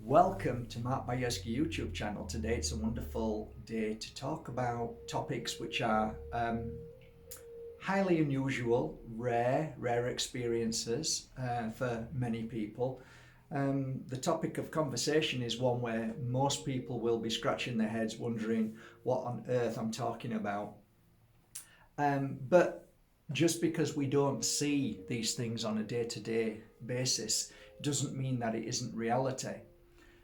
Welcome to Mark Bajerski YouTube channel. Today it's a wonderful day to talk about topics which are highly unusual, rare experiences for many people. The topic of conversation is one where most people will be scratching their heads wondering what on earth I'm talking about. But just because we don't see these things on a day-to-day basis doesn't mean that it isn't reality.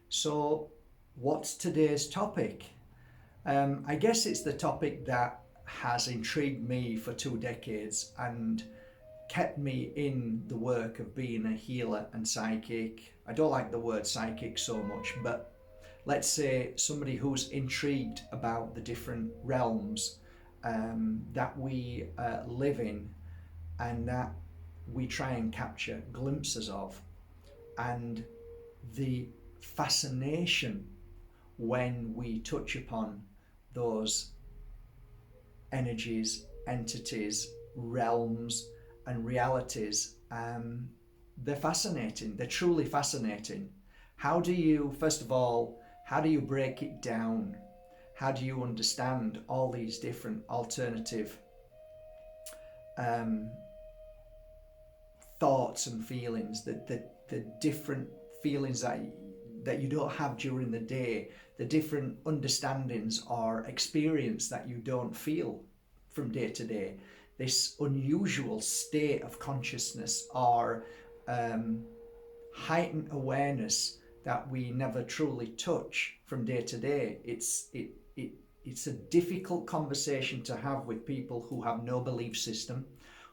So what's today's topic? I guess it's the topic that has intrigued me for 2 decades and kept me in the work of being a healer and psychic. I don't like the word psychic so much, but let's say somebody who's intrigued about the different realms that we live in and that we try and capture glimpses of, and the fascination when we touch upon those energies, entities, realms and realities. They're fascinating. They're truly fascinating. How do you, first of all, how do you break it down? How do you understand all these different alternative thoughts and feelings, the different feelings that you don't have during the day, the different understandings or experience that you don't feel from day to day, this unusual state of consciousness or heightened awareness that we never truly touch from day to day. It's a difficult conversation to have with people who have no belief system,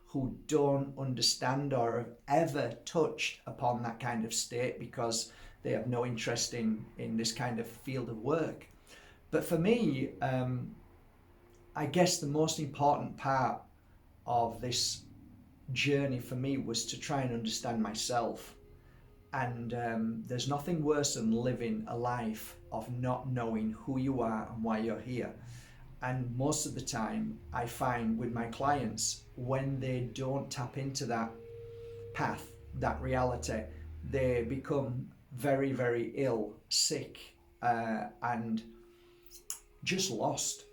who don't understand or have ever touched upon that kind of state because they have no interest in this kind of field of work. But for me, I guess the most important part of this journey for me was to try and understand myself. And there's nothing worse than living a life of not knowing who you are and why you're here. And most of the time I find with my clients, when they don't tap into that path, that reality, they become very, very ill, sick, and just lost.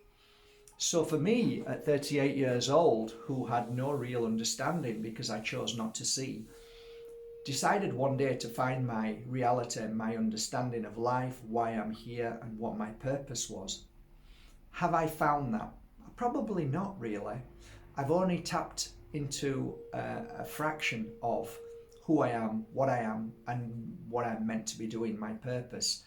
So for me, at 38 years old, who had no real understanding because I chose not to see, decided one day to find my reality and my understanding of life, why I'm here and what my purpose was. Have I found that? Probably not really. I've only tapped into a fraction of who I am, and what I'm meant to be doing, my purpose.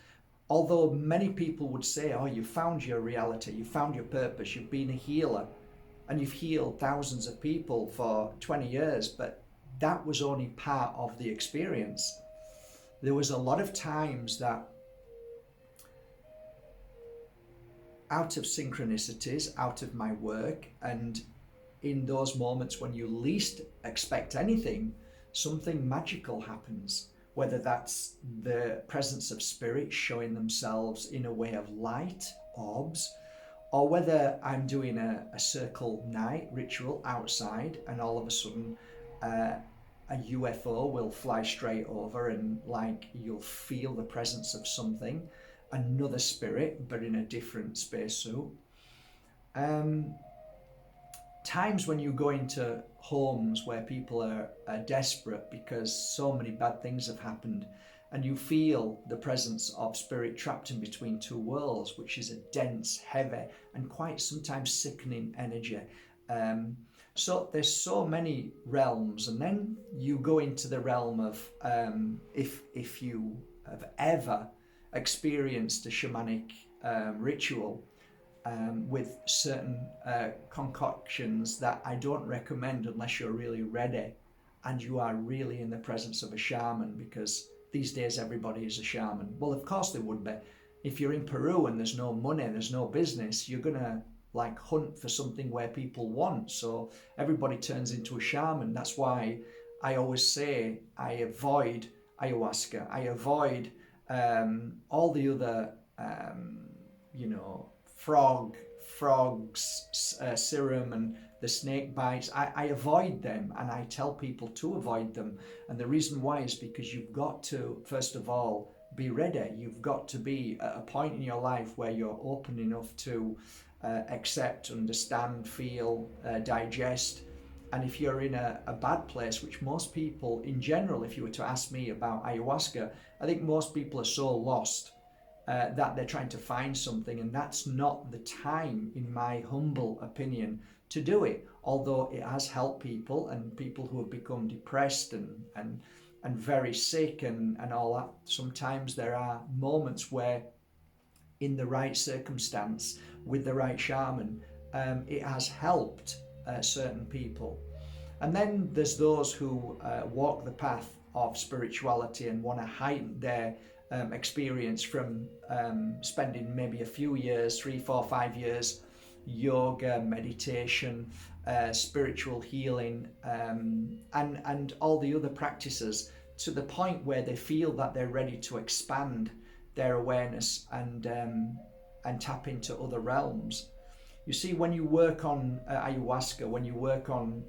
Although many people would say, oh, you found your reality, you found your purpose, you've been a healer and you've healed thousands of people for 20 years, but that was only part of the experience. There was a lot of times that out of synchronicities, out of my work, and in those moments when you least expect anything, something magical happens, whether that's the presence of spirits showing themselves in a way of light, orbs, or whether I'm doing a circle night ritual outside and all of a sudden a UFO will fly straight over and like you'll feel the presence of something, another spirit but in a different spacesuit. Times when you go into homes where people are desperate because so many bad things have happened, and you feel the presence of spirit trapped in between two worlds, which is a dense, heavy and quite sometimes sickening energy. So there's so many realms, and then you go into the realm of if you have ever experienced a shamanic ritual with certain concoctions that I don't recommend unless you're really ready and you are really in the presence of a shaman, because these days everybody is a shaman. Well, of course they would be. If you're in Peru and there's no money, there's no business, you're gonna like hunt for something where people want, so everybody turns into a shaman. That's why I always say I avoid ayahuasca, I avoid all the other frogs serum and the snake bites. I avoid them, and I tell people to avoid them. And the reason why is because you've got to, first of all, be ready. You've got to be at a point in your life where you're open enough to accept, understand, feel, digest. And if you're in a bad place, which most people in general, if you were to ask me about ayahuasca, I think most people are so lost that they're trying to find something, and that's not the time, in my humble opinion, to do it. Although it has helped people, and people who have become depressed and very sick and all that. Sometimes there are moments where, in the right circumstance, with the right shaman, it has helped certain people. And then there's those who walk the path of spirituality and want to heighten their experience from spending maybe a few years, 3, 4, 5 years, yoga, meditation, spiritual healing, and all the other practices, to the point where they feel that they're ready to expand their awareness and tap into other realms. You see, when you work on ayahuasca, when you work on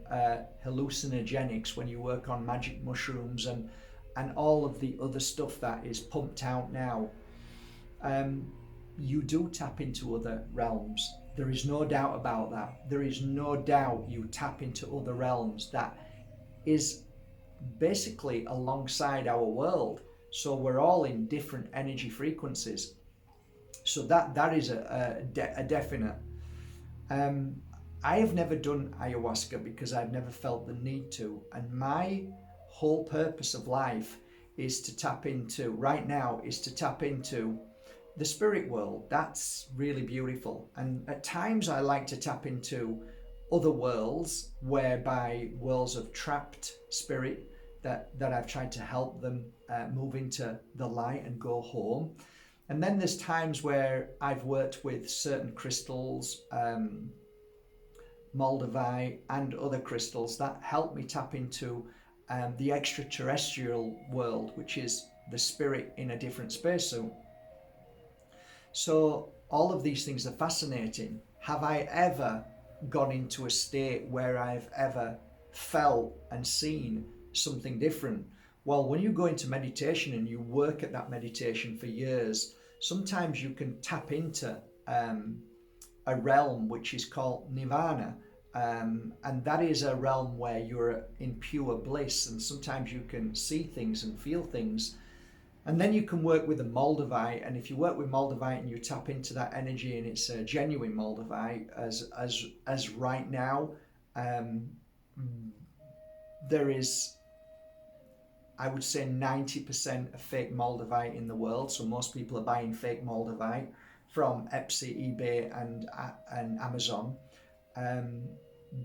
hallucinogenics, when you work on magic mushrooms and all of the other stuff that is pumped out now, you do tap into other realms. There is no doubt about that. There is no doubt you tap into other realms that is basically alongside our world. So we're all in different energy frequencies. So that is a definite. I have never done ayahuasca because I've never felt the need to. And my whole purpose of life is to tap into, right now, is to tap into the spirit world. That's really beautiful. And at times I like to tap into other worlds, whereby worlds of trapped spirit that I've tried to help them move into the light and go home. And then there's times where I've worked with certain crystals, Moldavite and other crystals, that help me tap into the extraterrestrial world, which is the spirit in a different spacesuit. So all of these things are fascinating. Have I ever gone into a state where I've ever felt and seen something different? Well, when you go into meditation and you work at that meditation for years, sometimes you can tap into a realm which is called nirvana, and that is a realm where you're in pure bliss, and sometimes you can see things and feel things. And then you can work with the Moldavite, and if you work with Moldavite and you tap into that energy, and it's a genuine Moldavite, as right now, there is, I would say, 90% of fake Moldavite in the world. So most people are buying fake Moldavite from Etsy, eBay, and Amazon.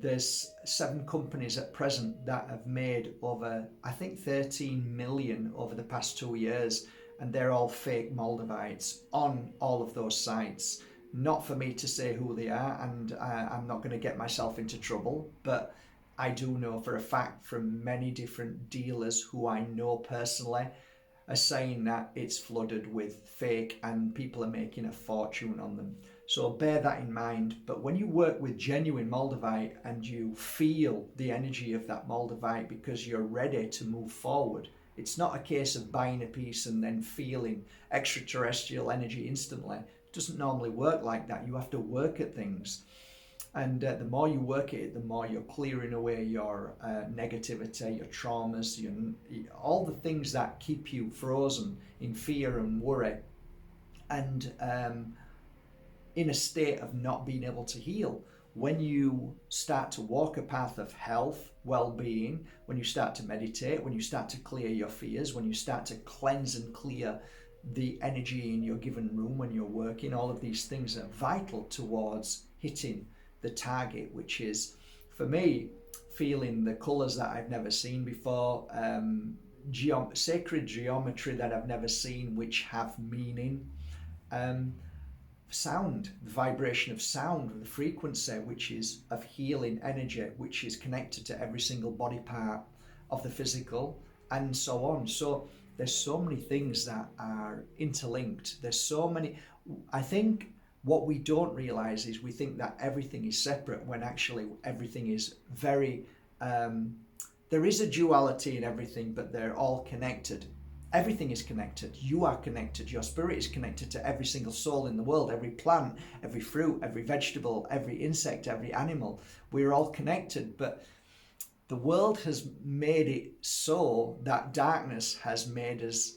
There's 7 companies at present that have made over, I think, 13 million over the past 2 years, and they're all fake Moldavites on all of those sites. Not for me to say who they are, and I'm not going to get myself into trouble, but I do know for a fact from many different dealers who I know personally are saying that it's flooded with fake and people are making a fortune on them. So bear that in mind. But when you work with genuine Moldavite and you feel the energy of that Moldavite because you're ready to move forward, it's not a case of buying a piece and then feeling extraterrestrial energy instantly. It doesn't normally work like that. You have to work at things. And the more you work at it, the more you're clearing away your negativity, your traumas, all the things that keep you frozen in fear and worry, and in a state of not being able to heal. When you start to walk a path of health, well-being, when you start to meditate, when you start to clear your fears, when you start to cleanse and clear the energy in your given room when you're working, all of these things are vital towards hitting the target, which is, for me, feeling the colours that I've never seen before, sacred geometry that I've never seen, which have meaning, sound, the vibration of sound, the frequency, which is of healing energy, which is connected to every single body part of the physical, and so on. So there's so many things that are interlinked. There's so many. I think what we don't realize is we think that everything is separate, when actually everything is very, there is a duality in everything, but they're all connected. Everything is connected. You are connected. Your spirit is connected to every single soul in the world, every plant, every fruit, every vegetable, every insect, every animal. We're all connected, but the world has made it so that darkness has made us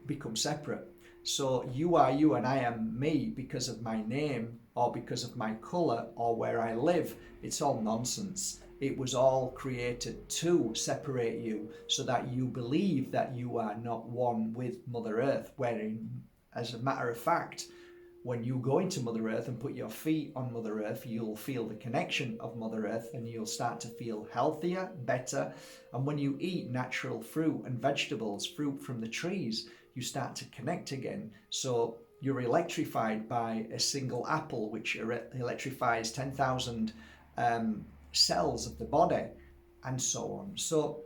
become separate. So you are you and I am me because of my name or because of my colour or where I live. It's all nonsense. It was all created to separate you so that you believe that you are not one with Mother Earth, wherein, as a matter of fact, when you go into Mother Earth and put your feet on Mother Earth, you'll feel the connection of Mother Earth and you'll start to feel healthier, better. And when you eat natural fruit and vegetables, fruit from the trees, you start to connect again. So you're electrified by a single apple, which electrifies 10,000 cells of the body, and so on. So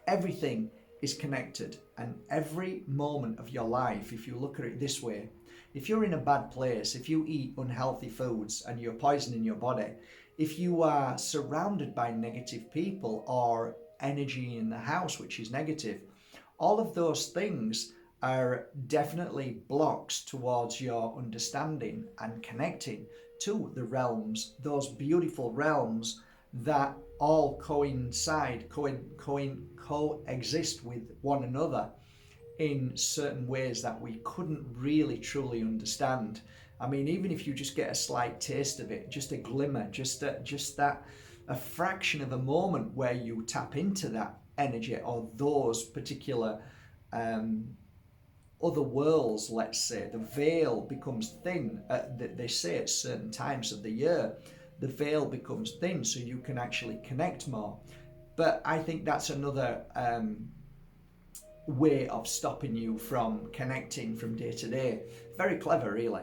everything is connected, and every moment of your life, if you look at it this way, if you're in a bad place, if you eat unhealthy foods and you're poisoning your body, if you are surrounded by negative people or energy in the house which is negative, all of those things are definitely blocks towards your understanding and connecting to the realms, those beautiful realms that all coexist with one another in certain ways that we couldn't really truly understand. I mean, even if you just get a slight taste of it, just a glimmer, just that a fraction of a moment where you tap into that energy or those particular other worlds, let's say, the veil becomes thin. They say at certain times of the year, the veil becomes thin so you can actually connect more. But I think that's another way of stopping you from connecting from day to day. Very clever, really.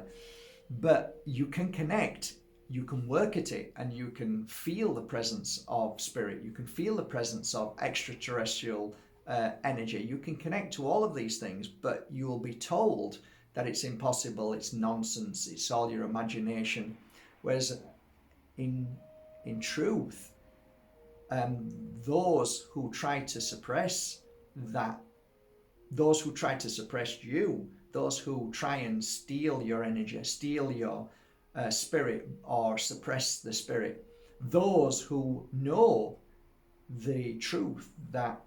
But you can connect, you can work at it, and you can feel the presence of spirit. You can feel the presence of extraterrestrial energy. You can connect to all of these things, but you will be told that it's impossible, it's nonsense, it's all your imagination. Whereas in truth, those who try to suppress that, those who try to suppress you, those who try and steal your energy, steal your spirit or suppress the spirit, those who know the truth that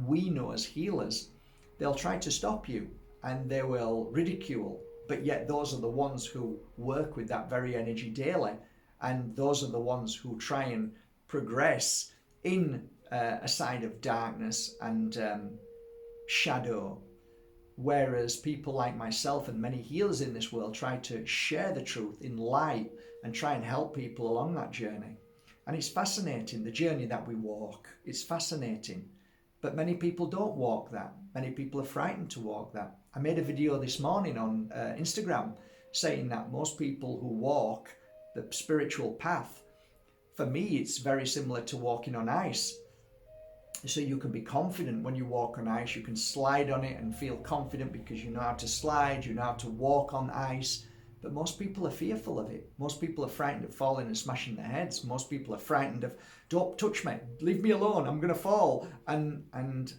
we know as healers, they'll try to stop you and they will ridicule. But yet those are the ones who work with that very energy daily, and those are the ones who try and progress in a side of darkness and shadow. Whereas people like myself and many healers in this world try to share the truth in light and try and help people along that journey. And it's fascinating, the journey that we walk. It's fascinating. But many people don't walk that. Many people are frightened to walk that. I made a video this morning on Instagram saying that most people who walk the spiritual path, for me, it's very similar to walking on ice. So you can be confident when you walk on ice. You can slide on it and feel confident because you know how to slide, you know how to walk on ice. But most people are fearful of it. Most people are frightened of falling and smashing their heads. Most people are frightened of, don't touch me, leave me alone, I'm going to fall. And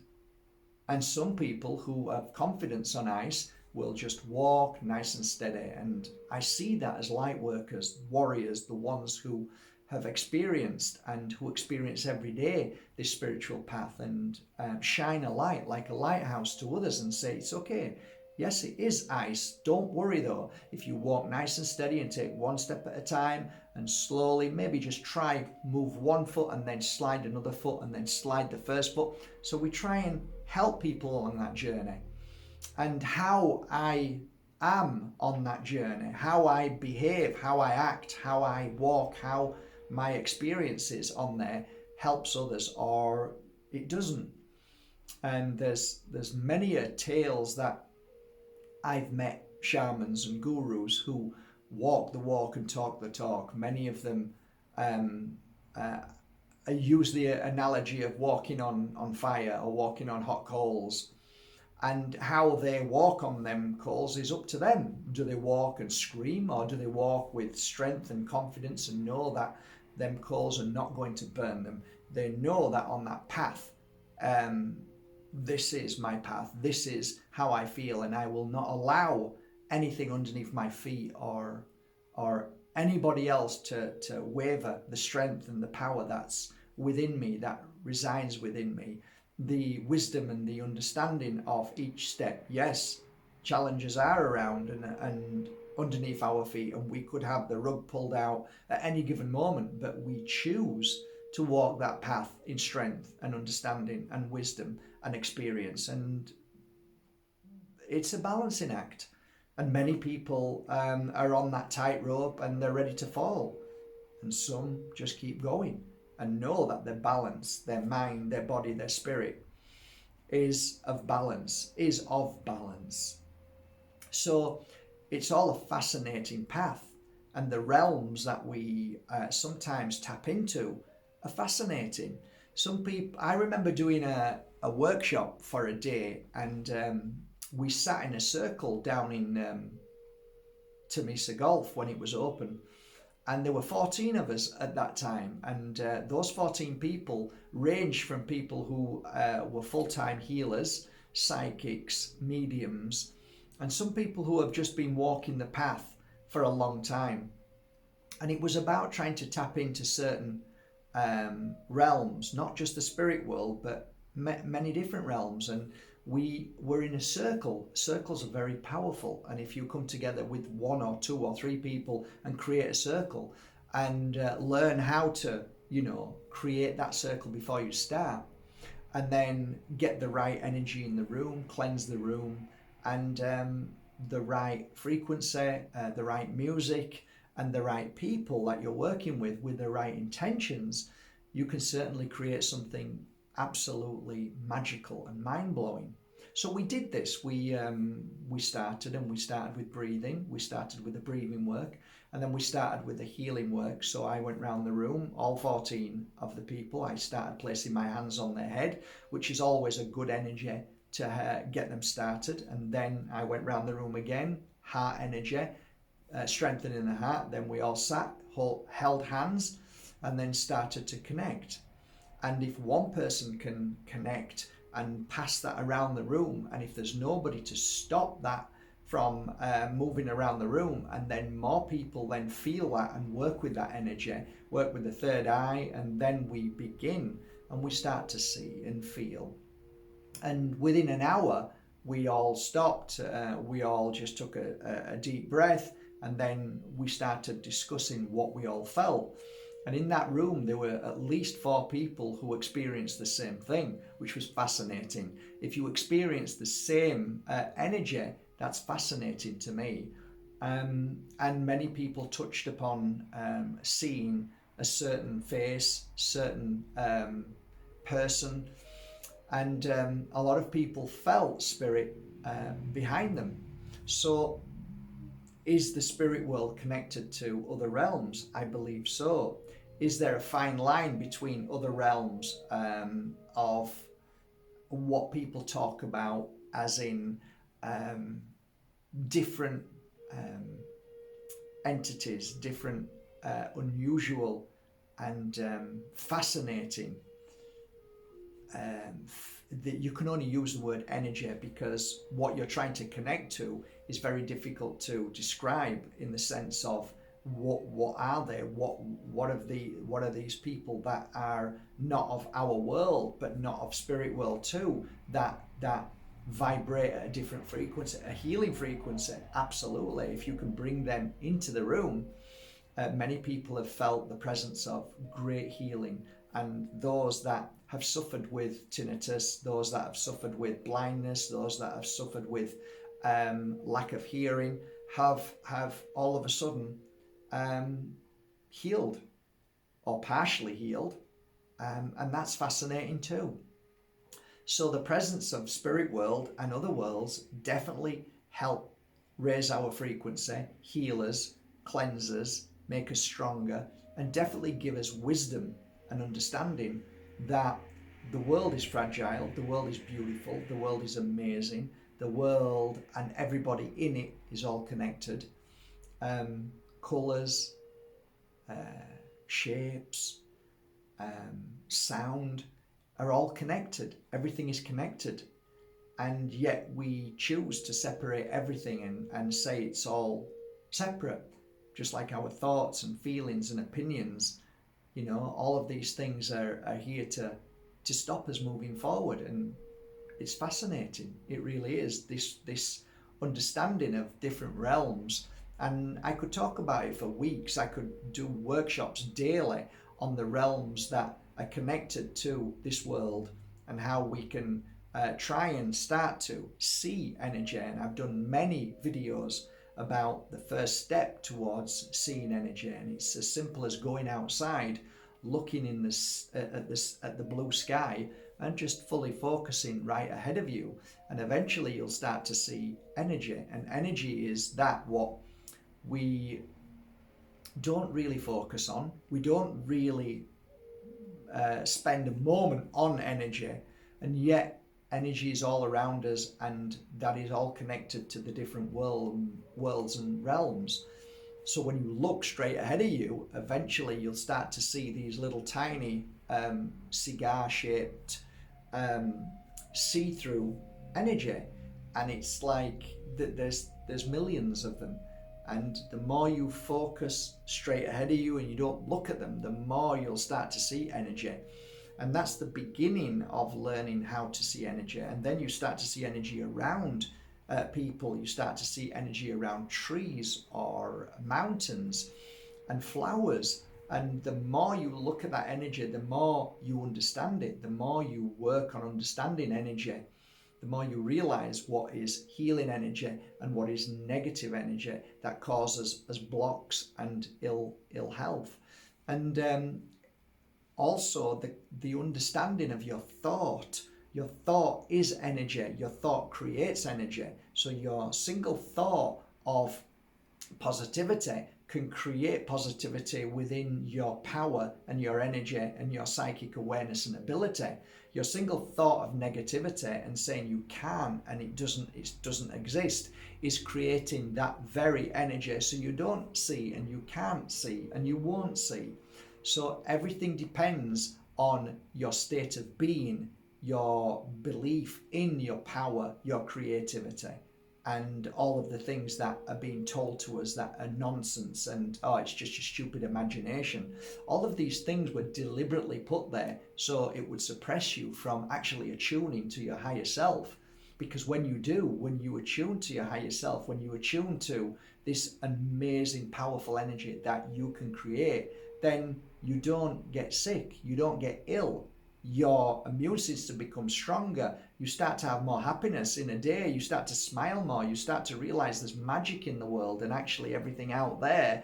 some people who have confidence on ice will just walk nice and steady. And I see that as light workers, warriors, the ones who have experienced and who experience every day this spiritual path and shine a light like a lighthouse to others and say, it's okay. Yes, it is ice. Don't worry though. If you walk nice and steady and take one step at a time and slowly, maybe just try move one foot and then slide another foot and then slide the first foot. So we try and help people along that journey. And how I am on that journey, how I behave, how I act, how I walk, how my experiences on there helps others or it doesn't. And there's many tales that I've met shamans and gurus who walk the walk and talk the talk. Many of them use the analogy of walking on fire or walking on hot coals. And how they walk on them coals is up to them. Do they walk and scream, or do they walk with strength and confidence and know that them coals are not going to burn them? They know that on that path, this is my path, this is how I feel, and I will not allow anything underneath my feet or anybody else to waver the strength and the power that's within me, that resides within me. The wisdom and the understanding of each step. Yes, challenges are around and underneath our feet, and we could have the rug pulled out at any given moment, but we choose to walk that path in strength and understanding and wisdom and experience. And it's a balancing act. And many people are on that tightrope and they're ready to fall. And some just keep going and know that their balance, their mind, their body, their spirit is of balance. So it's all a fascinating path. And the realms that we sometimes tap into are fascinating. Some people, I remember doing a workshop for a day, and we sat in a circle down in Temesa Golf when it was open, and there were 14 of us at that time, and those 14 people ranged from people who were full-time healers, psychics, mediums, and some people who have just been walking the path for a long time. And it was about trying to tap into certain realms, not just the spirit world, but many different realms. And we were in a circle. Circles are very powerful, and if you come together with 1 or 2 or 3 people and create a circle and learn how to, create that circle before you start, and then get the right energy in the room, cleanse the room, and the right frequency, the right music, and the right people that you're working with the right intentions, you can certainly create something absolutely magical and mind-blowing. So we did this. We started with breathing. We started with the breathing work, and then we started with the healing work. So I went round the room, all 14 of the people. I started placing my hands on their head, which is always a good energy to get them started. And then I went round the room again, heart energy, strengthening the heart. Then we all sat, held hands, and then started to connect. And if one person can connect and pass that around the room, and if there's nobody to stop that from moving around the room, and then more people then feel that and work with that energy, work with the third eye, and then we begin and we start to see and feel. And within an hour, we all stopped. We all just took a deep breath, and then we started discussing what we all felt. And in that room, there were at least 4 people who experienced the same thing, which was fascinating. If you experience the same energy, that's fascinating to me. And many people touched upon seeing a certain face, certain person, and a lot of people felt spirit behind them. So is the spirit world connected to other realms? I believe so. Is there a fine line between other realms of what people talk about as in different entities, different unusual and fascinating? That you can only use the word energy because what you're trying to connect to is very difficult to describe, in the sense of what are they? What are these people that are not of our world but not of spirit world too, that vibrate at a different frequency, a healing frequency? Absolutely. If you can bring them into the room, many people have felt the presence of great healing. And those that have suffered with tinnitus, those that have suffered with blindness, those that have suffered with lack of hearing, have all of a sudden healed or partially healed, and that's fascinating too. So the presence of spirit world and other worlds definitely help raise our frequency, heal us, cleanse us, make us stronger, and definitely give us wisdom and understanding that the world is fragile, the world is beautiful, the world is amazing, the world and everybody in it is all connected. Colours, shapes, sound, are all connected. Everything is connected. And yet we choose to separate everything and say it's all separate. Just like our thoughts and feelings and opinions, all of these things are here to stop us moving forward. And it's fascinating. It really is. This understanding of different realms. And I could talk about it for weeks. I could do workshops daily on the realms that are connected to this world and how we can try and start to see energy. And I've done many videos about the first step towards seeing energy. And it's as simple as going outside, looking at the blue sky, and just fully focusing right ahead of you. And eventually you'll start to see energy. And energy is that what we don't really focus on. We don't really spend a moment on energy, and yet energy is all around us, and that is all connected to the different worlds and realms. So when you look straight ahead of you, eventually you'll start to see these little tiny cigar-shaped see-through energy, and it's like there's millions of them. And the more you focus straight ahead of you and you don't look at them, the more you'll start to see energy. And that's the beginning of learning how to see energy. And then you start to see energy around people. You start to see energy around trees or mountains and flowers. And the more you look at that energy, the more you understand it. The more you work on understanding energy, the more you realize what is healing energy and what is negative energy that causes us blocks and ill health. And also the understanding of your thought. Your thought is energy. Your thought creates energy. So your single thought of positivity can create positivity within your power and your energy and your psychic awareness and ability. Your single thought of negativity and saying you can and it doesn't exist is creating that very energy. So you don't see and you can't see and you won't see. So everything depends on your state of being, your belief in your power, your creativity, and all of the things that are being told to us that are nonsense and it's just your stupid imagination. All of these things were deliberately put there so it would suppress you from actually attuning to your higher self. Because when you attune to your higher self, when you attune to this amazing powerful energy that you can create, then you don't get sick, you don't get ill. Your immune system becomes stronger. You start to have more happiness in a day. You start to smile more. You start to realize there's magic in the world, and actually everything out there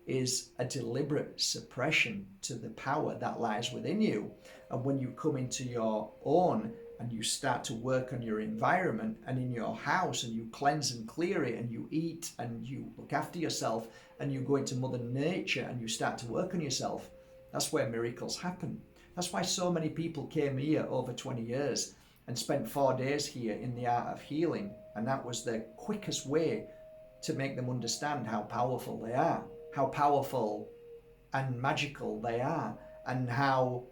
is a deliberate suppression to the power that lies within you. And when you come into your own and you start to work on your environment and in your house, and you cleanse and clear it, and you eat and you look after yourself, and you go into Mother Nature and you start to work on yourself, that's where miracles happen. That's why so many people came here over 20 years and spent 4 days here in the art of healing. And that was the quickest way to make them understand how powerful they are, how powerful and magical they are, and how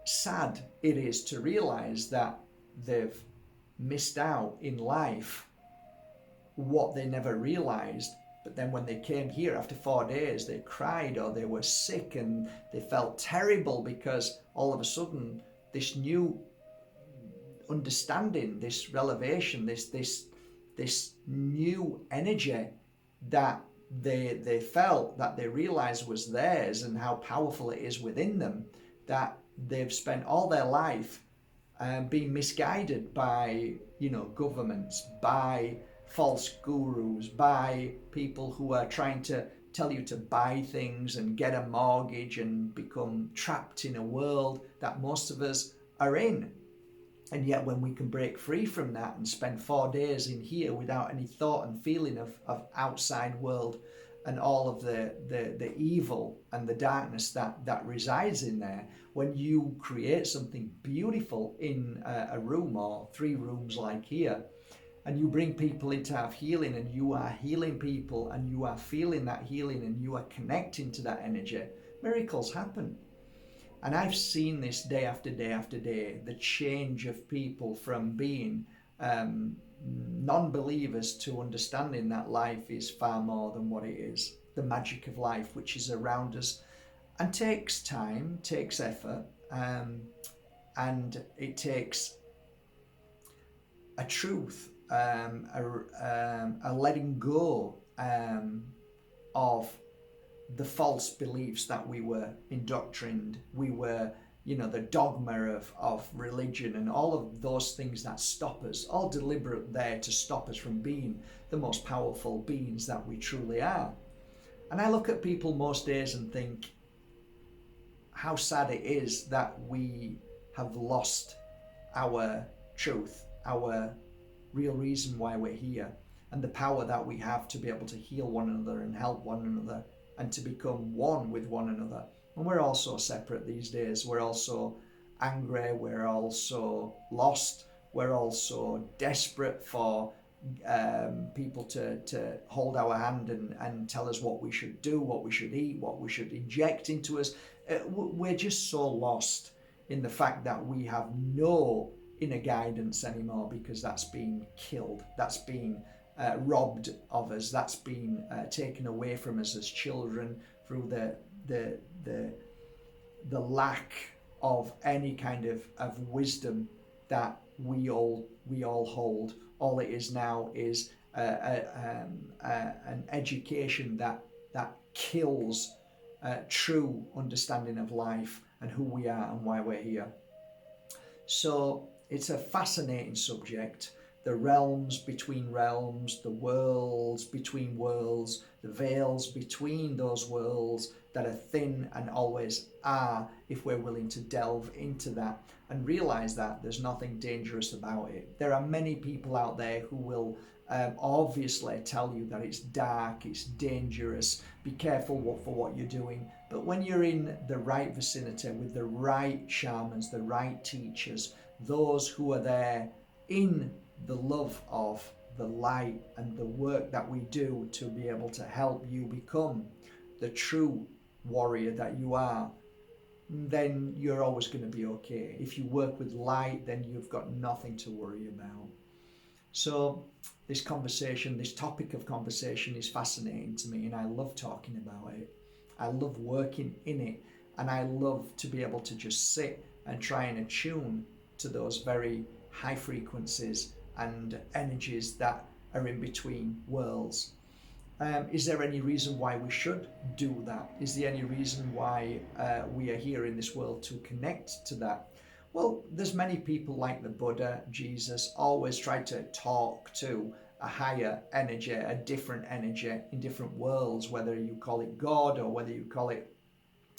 sad it is to realize that they've missed out in life what they never realized. But then when they came here after 4 days, they cried or they were sick and they felt terrible because all of a sudden this new understanding, this revelation, this new energy that they felt, that they realized was theirs, and how powerful it is within them, that they've spent all their life being misguided by governments, by false gurus, by people who are trying to tell you to buy things and get a mortgage and become trapped in a world that most of us are in. And yet when we can break free from that and spend 4 days in here without any thought and feeling of outside world and all of the evil and the darkness that resides in there, when you create something beautiful in a room or 3 rooms like here, and you bring people in to have healing, and you are healing people, and you are feeling that healing, and you are connecting to that energy, miracles happen. And I've seen this day after day after day, the change of people from being non-believers to understanding that life is far more than what it is. The magic of life, which is around us, and takes time, takes effort, and it takes a truth, a letting go of the false beliefs that we were indoctrined. We were, the dogma of religion and all of those things that stop us, all deliberate there to stop us from being the most powerful beings that we truly are. And I look at people most days and think how sad it is that we have lost our truth, our real reason why we're here, and the power that we have to be able to heal one another and help one another and to become one with one another. And we're all so separate these days. We're also angry, we're also lost, we're also desperate for people to hold our hand and tell us what we should do, what we should eat, what we should inject into us. We're just so lost in the fact that we have no inner guidance anymore, because that's been killed, that's been robbed of us, that's been taken away from us as children through the lack of any kind of wisdom that we all hold. All it is now is an education that kills true understanding of life and who we are and why we're here. So it's a fascinating subject. The realms between realms, the worlds between worlds, the veils between those worlds that are thin and always are, if we're willing to delve into that and realize that there's nothing dangerous about it. There are many people out there who will obviously tell you that it's dark, it's dangerous, be careful for what you're doing. But when you're in the right vicinity with the right shamans, the right teachers, those who are there in the love of the light and the work that we do to be able to help you become the true warrior that you are, then you're always going to be okay. If you work with light, then you've got nothing to worry about. So this conversation, this topic of conversation is fascinating to me, and I love talking about it. I love working in it, and I love to be able to just sit and try and attune to those very high frequencies and energies that are in between worlds. Is there any reason why we should do that? Is there any reason why we are here in this world to connect to that? Well, there's many people like the Buddha, Jesus, always try to talk to a higher energy, a different energy in different worlds, whether you call it God or whether you call it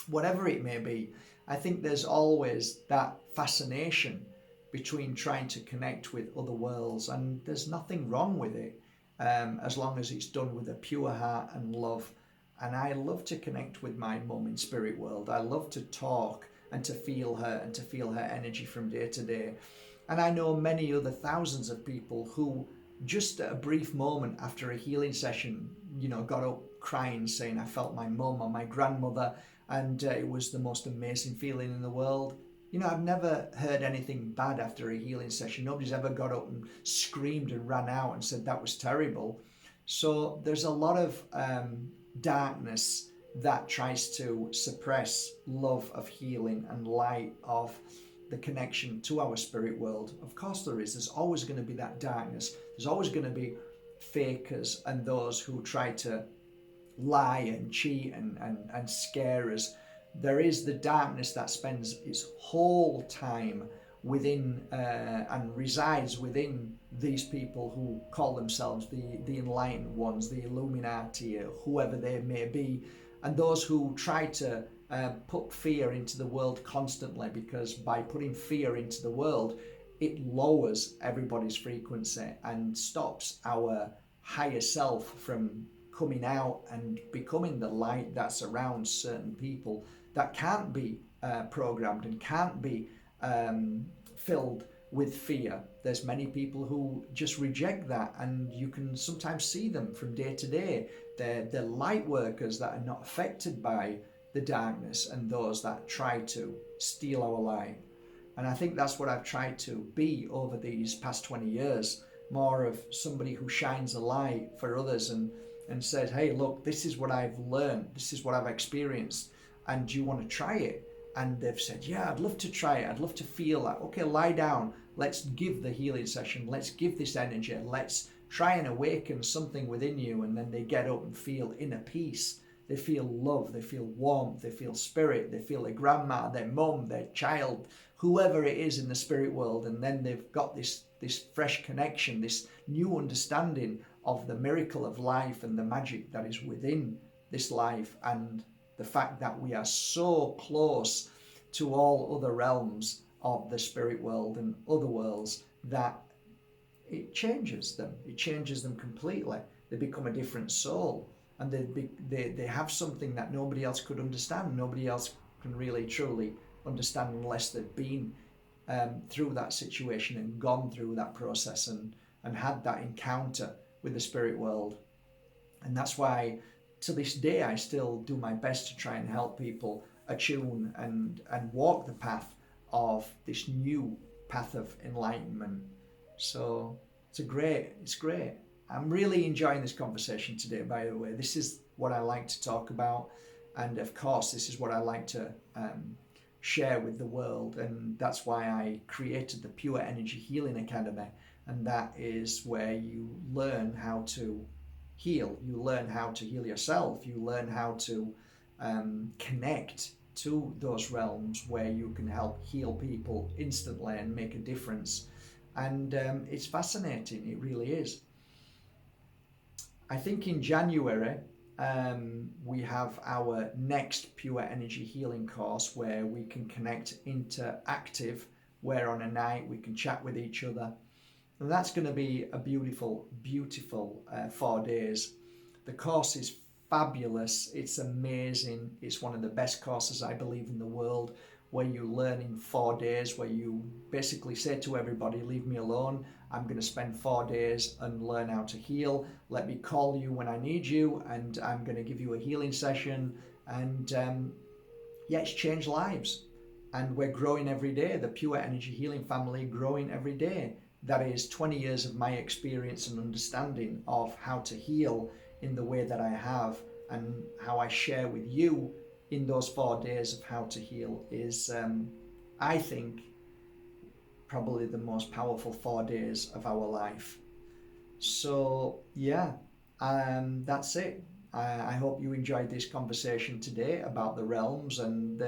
whatever it may be. I think there's always that fascination between trying to connect with other worlds, and there's nothing wrong with it, as long as it's done with a pure heart and love. And I love to connect with my mum in spirit world. I love to talk and to feel her and to feel her energy from day to day. And I know many other thousands of people who just at a brief moment after a healing session, got up crying saying, I felt my mum or my grandmother, and it was the most amazing feeling in the world. I've never heard anything bad after a healing session. Nobody's ever got up and screamed and ran out and said that was terrible. So there's a lot of darkness that tries to suppress love of healing and light of the connection to our spirit world. Of course there is. There's always going to be that darkness. There's always going to be fakers and those who try to lie and cheat and scare us. There is the darkness that spends its whole time within and resides within these people who call themselves the enlightened ones, the Illuminati, or whoever they may be, and those who try to put fear into the world constantly, because by putting fear into the world, it lowers everybody's frequency and stops our higher self from coming out and becoming the light that surrounds certain people that can't be programmed and can't be filled with fear. There's many people who just reject that, and you can sometimes see them from day to day. They're light workers that are not affected by the darkness and those that try to steal our light. And I think that's what I've tried to be over these past 20 years, more of somebody who shines a light for others and says, hey, look, this is what I've learned, this is what I've experienced, and do you want to try it? And they've said, yeah, I'd love to try it, I'd love to feel that. Okay, lie down, let's give the healing session, let's give this energy, let's try and awaken something within you. And then they get up and feel inner peace. They feel love, they feel warmth, they feel spirit, they feel their grandma, their mum, their child, whoever it is in the spirit world. And then they've got this fresh connection, this new understanding of the miracle of life and the magic that is within this life, and the fact that we are so close to all other realms of the spirit world and other worlds that it changes them. It changes them completely. They become a different soul, and they have something that nobody else could understand. Nobody else can really truly understand unless they've been through that situation and gone through that process and had that encounter with the spirit world. And that's why to this day I still do my best to try and help people attune and walk the path of this new path of enlightenment. So it's great. I'm really enjoying this conversation today, by the way. This is what I like to talk about, and of course this is what I like to share with the world, and that's why I created the Pure Energy Healing Academy. And that is where you learn how to heal, you learn how to heal yourself, you learn how to connect to those realms where you can help heal people instantly and make a difference. And it's fascinating, it really is. I think in January we have our next Pure Energy Healing course where we can connect interactive, where on a night we can chat with each other. And that's going to be a beautiful 4 days. The course is fabulous, it's amazing, it's one of the best courses I believe in the world, where you learn in 4 days, where you basically say to everybody, leave me alone, I'm going to spend 4 days and learn how to heal, let me call you when I need you, and I'm going to give you a healing session. And it's changed lives, and we're growing every day, the Pure Energy Healing family growing every day. That is 20 years of my experience and understanding of how to heal in the way that I have, and how I share with you in those 4 days of how to heal is, I think, probably the most powerful 4 days of our life. So yeah, that's it. I hope you enjoyed this conversation today about the realms, and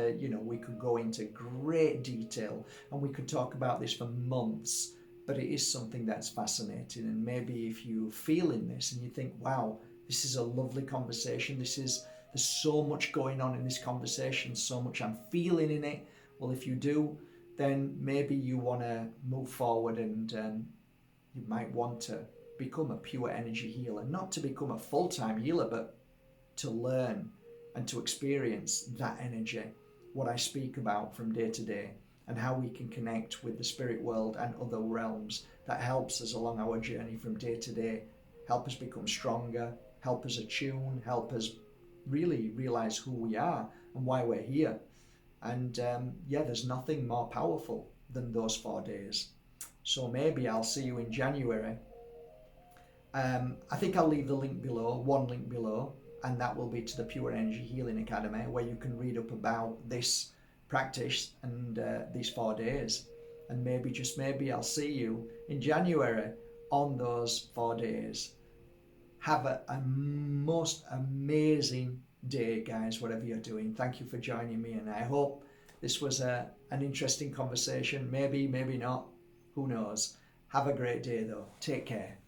we could go into great detail and we could talk about this for months. But it is something that's fascinating, and maybe if you feel in this and you think, wow, this is a lovely conversation, there's so much going on in this conversation, so much I'm feeling in it. Well, if you do, then maybe you want to move forward, and you might want to become a pure energy healer, not to become a full-time healer, but to learn and to experience that energy, what I speak about from day to day, and how we can connect with the spirit world and other realms that helps us along our journey from day to day, help us become stronger, help us attune, help us really realize who we are and why we're here. And there's nothing more powerful than those 4 days. So maybe I'll see you in January. I think I'll leave the link below, one link below, and that will be to the Pure Energy Healing Academy, where you can read up about this practice and these 4 days. And maybe, just maybe, I'll see you in January on those 4 days. Have a most amazing day, guys, whatever you're doing. Thank you for joining me, and I hope this was an interesting conversation. Maybe not. Who knows? Have a great day, though. Take care.